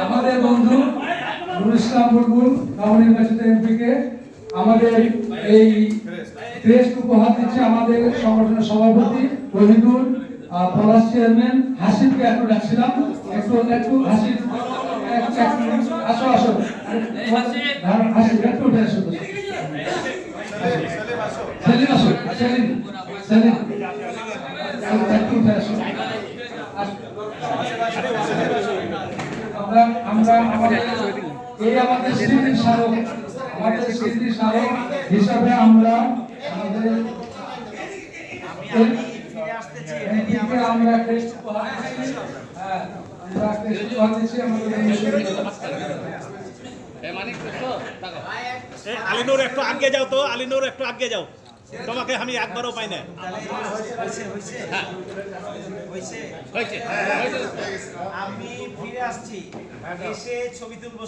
আমাদের বন্ধু নুরুল ইসলাম বুলবুল নবনির্বাচিত এমপিকে আমাদের এই ক্রেস্ট উপহার দিচ্ছে আমাদের সংগঠনের সভাপতি রহিদুল, পলাশ চেয়ারম্যান হাসিবকে একটু ডাকছিলাম, একটু হাসিব আসো আসো হাসিব একটু উঠে আসো, সেলিম আসো, সেলিম সেলিম একটু উঠে আসো। আমরা আমাদের স্মৃতির স্মারক, আমাদের স্মৃতির স্মারক হিসাবে আমরা আমাদের আমরা ক্রেস্ট উপহার দিচ্ছি। হ্যাঁ, আমরা ক্রেস্ট উপহার দিচ্ছি আমাদের আলিনুর একটু আগে যাও তো, আলিনুর একটু আগে যাও, তোমাকে আমি একবারও পাই না। আমি ফিরে আসছি, এসে ছবি তুলবো।